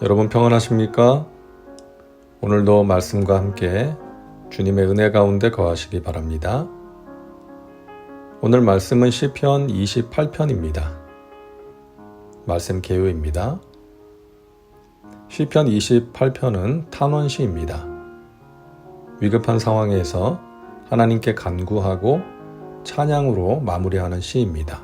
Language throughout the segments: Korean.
여러분 평안하십니까? 오늘도 말씀과 함께 주님의 은혜 가운데 거하시기 바랍니다. 오늘 말씀은 시편 28편입니다. 말씀 개요입니다. 시편 28편은 탄원시입니다. 위급한 상황에서 하나님께 간구하고 찬양으로 마무리하는 시입니다.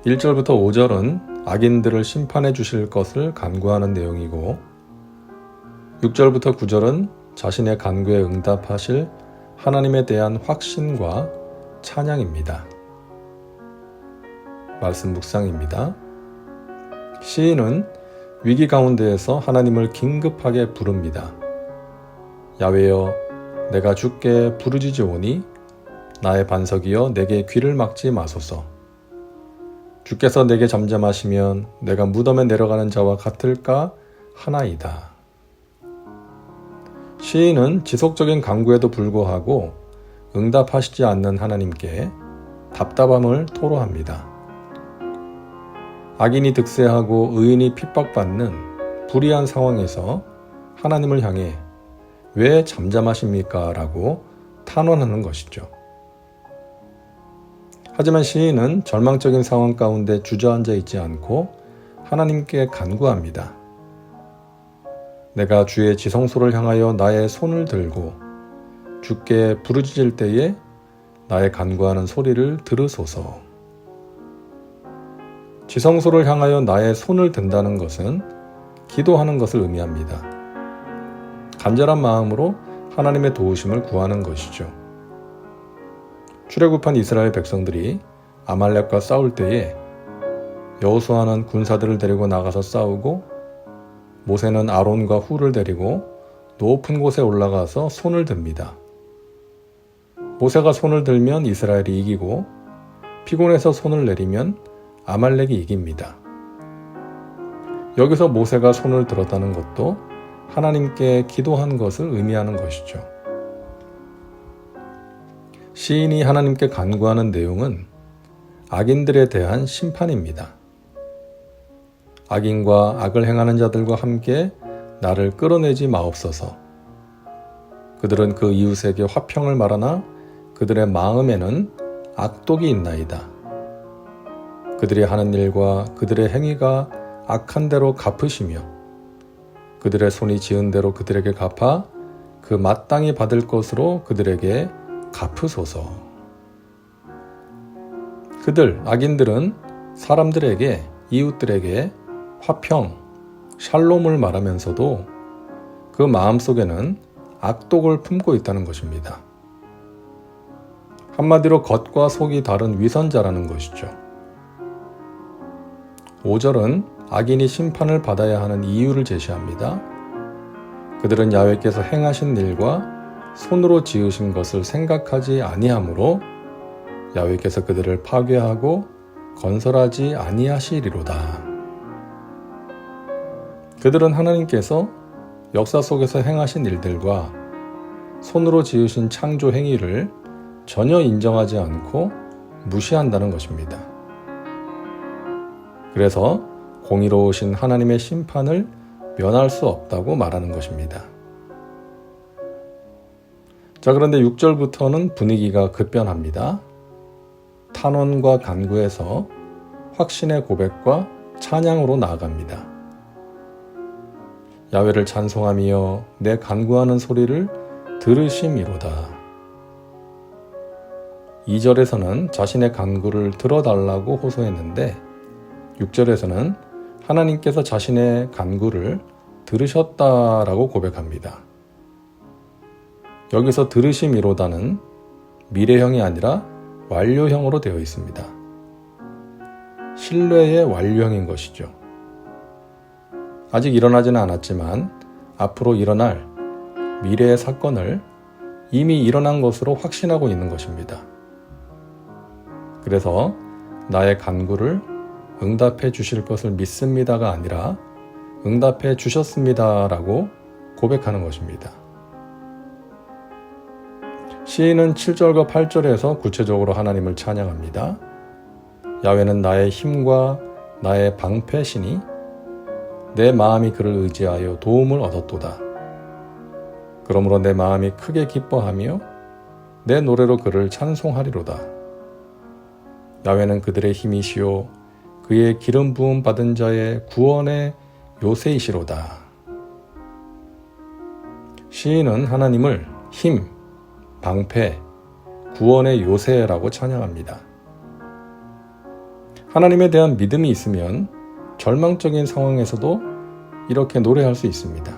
1절부터 5절은 악인들을 심판해 주실 것을 간구하는 내용이고 6절부터 9절은 자신의 간구에 응답하실 하나님에 대한 확신과 찬양입니다. 말씀 묵상입니다. 시인은 위기 가운데에서 하나님을 긴급하게 부릅니다. 야훼여, 내가 주께 부르짖으오니 나의 반석이여 내게 귀를 막지 마소서. 주께서 내게 잠잠하시면 내가 무덤에 내려가는 자와 같을까 하나이다. 시인은 지속적인 간구에도 불구하고 응답하시지 않는 하나님께 답답함을 토로합니다. 악인이 득세하고 의인이 핍박받는 불의한 상황에서 하나님을 향해 왜 잠잠하십니까? 라고 탄원하는 것이죠. 하지만 시인은 절망적인 상황 가운데 주저앉아 있지 않고 하나님께 간구합니다. 내가 주의 지성소를 향하여 나의 손을 들고 주께 부르짖을 때에 나의 간구하는 소리를 들으소서. 지성소를 향하여 나의 손을 든다는 것은 기도하는 것을 의미합니다. 간절한 마음으로 하나님의 도우심을 구하는 것이죠. 출애굽한 이스라엘 백성들이 아말렉과 싸울 때에 여호수아는 군사들을 데리고 나가서 싸우고 모세는 아론과 훌을 데리고 높은 곳에 올라가서 손을 듭니다. 모세가 손을 들면 이스라엘이 이기고 피곤해서 손을 내리면 아말렉이 이깁니다. 여기서 모세가 손을 들었다는 것도 하나님께 기도한 것을 의미하는 것이죠. 시인이 하나님께 간구하는 내용은 악인들에 대한 심판입니다. 악인과 악을 행하는 자들과 함께 나를 끌어내지 마옵소서. 그들은 그 이웃에게 화평을 말하나 그들의 마음에는 악독이 있나이다. 그들이 하는 일과 그들의 행위가 악한 대로 갚으시며 그들의 손이 지은 대로 그들에게 갚아 그 마땅히 받을 것으로 그들에게 갚으소서. 악인들은 사람들에게, 이웃들에게 화평, 샬롬을 말하면서도 그 마음속에는 악독을 품고 있다는 것입니다. 한마디로 겉과 속이 다른 위선자라는 것이죠. 5절은 악인이 심판을 받아야 하는 이유를 제시합니다. 그들은 야훼께서 행하신 일과 손으로 지으신 것을 생각하지 아니하므로 야훼께서 그들을 파괴하고 건설하지 아니하시리로다. 그들은 하나님께서 역사 속에서 행하신 일들과 손으로 지으신 창조 행위를 전혀 인정하지 않고 무시한다는 것입니다. 그래서 공의로우신 하나님의 심판을 면할 수 없다고 말하는 것입니다. 자, 그런데 6절부터는 분위기가 급변합니다. 탄원과 간구에서 확신의 고백과 찬양으로 나아갑니다. 야훼를 찬송하며 내 간구하는 소리를 들으심이로다. 2절에서는 자신의 간구를 들어달라고 호소했는데 6절에서는 하나님께서 자신의 간구를 들으셨다라고 고백합니다. 여기서 들으심이로다는 미래형이 아니라 완료형으로 되어 있습니다. 신뢰의 완료형인 것이죠. 아직 일어나지는 않았지만 앞으로 일어날 미래의 사건을 이미 일어난 것으로 확신하고 있는 것입니다. 그래서 나의 간구를 응답해 주실 것을 믿습니다가 아니라 응답해 주셨습니다라고 고백하는 것입니다. 시인은 7절과 8절에서 구체적으로 하나님을 찬양합니다. 야훼는 나의 힘과 나의 방패시니 내 마음이 그를 의지하여 도움을 얻었도다. 그러므로 내 마음이 크게 기뻐하며 내 노래로 그를 찬송하리로다. 야훼는 그들의 힘이시요 그의 기름 부음 받은 자의 구원의 요새이시로다. 시인은 하나님을 힘, 방패, 구원의 요새라고 찬양합니다. 하나님에 대한 믿음이 있으면 절망적인 상황에서도 이렇게 노래할 수 있습니다.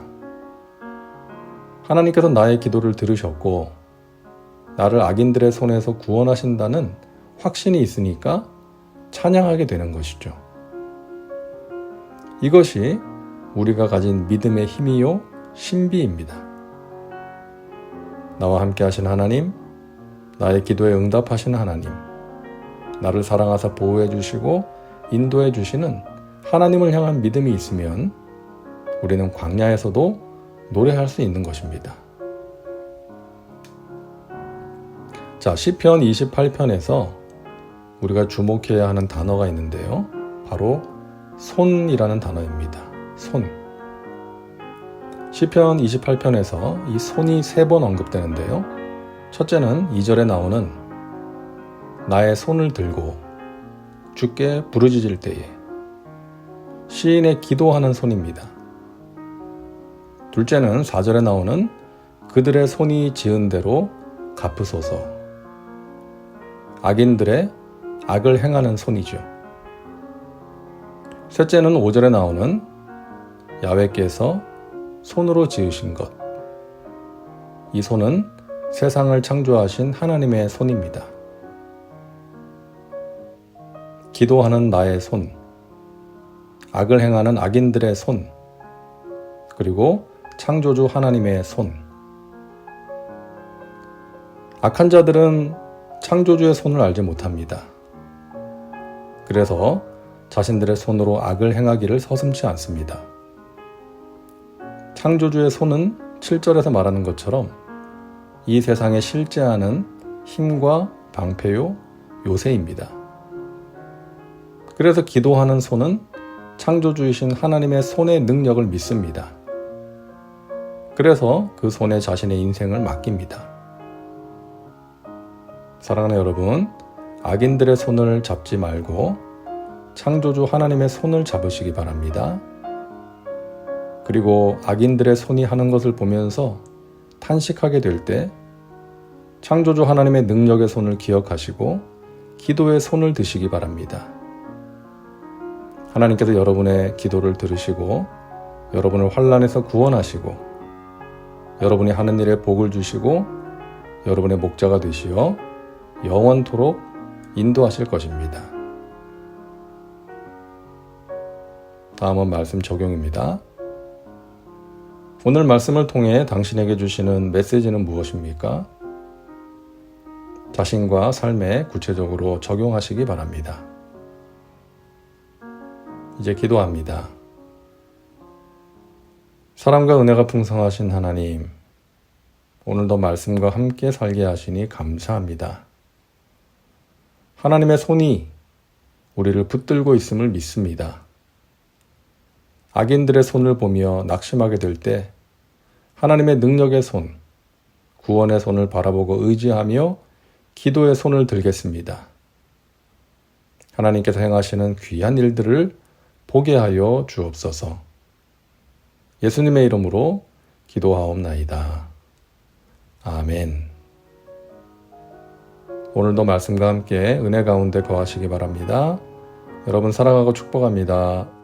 하나님께서 나의 기도를 들으셨고 나를 악인들의 손에서 구원하신다는 확신이 있으니까 찬양하게 되는 것이죠. 이것이 우리가 가진 믿음의 힘이요 신비입니다. 나와 함께 하신 하나님, 나의 기도에 응답하시는 하나님, 나를 사랑하사 보호해 주시고 인도해 주시는 하나님을 향한 믿음이 있으면 우리는 광야에서도 노래할 수 있는 것입니다. 자, 시편 28편에서 우리가 주목해야 하는 단어가 있는데요. 바로 손이라는 단어입니다. 손. 시편 28편에서 이 손이 3번 언급되는데요. 첫째는 2절에 나오는 나의 손을 들고 주께 부르짖을 때에 시인의 기도하는 손입니다. 둘째는 4절에 나오는 그들의 손이 지은 대로 갚으소서. 악인들의 악을 행하는 손이죠. 셋째는 5절에 나오는 야훼께서 손으로 지으신 것. 이 손은 세상을 창조하신 하나님의 손입니다. 기도하는 나의 손, 악을 행하는 악인들의 손, 그리고 창조주 하나님의 손. 악한 자들은 창조주의 손을 알지 못합니다. 그래서 자신들의 손으로 악을 행하기를 서슴지 않습니다. 창조주의 손은 7절에서 말하는 것처럼 이 세상에 실제하는 힘과 방패요 요새입니다. 그래서 기도하는 손은 창조주이신 하나님의 손의 능력을 믿습니다. 그래서 그 손에 자신의 인생을 맡깁니다. 사랑하는 여러분, 악인들의 손을 잡지 말고 창조주 하나님의 손을 잡으시기 바랍니다. 그리고 악인들의 손이 하는 것을 보면서 탄식하게 될 때 창조주 하나님의 능력의 손을 기억하시고 기도의 손을 드시기 바랍니다. 하나님께서 여러분의 기도를 들으시고 여러분을 환난에서 구원하시고 여러분이 하는 일에 복을 주시고 여러분의 목자가 되시어 영원토록 인도하실 것입니다. 다음은 말씀 적용입니다. 오늘 말씀을 통해 당신에게 주시는 메시지는 무엇입니까? 자신과 삶에 구체적으로 적용하시기 바랍니다. 이제 기도합니다. 사랑과 은혜가 풍성하신 하나님, 오늘도 말씀과 함께 살게 하시니 감사합니다. 하나님의 손이 우리를 붙들고 있음을 믿습니다. 악인들의 손을 보며 낙심하게 될 때 하나님의 능력의 손, 구원의 손을 바라보고 의지하며 기도의 손을 들겠습니다. 하나님께서 행하시는 귀한 일들을 보게 하여 주옵소서. 예수님의 이름으로 기도하옵나이다. 아멘. 오늘도 말씀과 함께 은혜 가운데 거하시기 바랍니다. 여러분 사랑하고 축복합니다.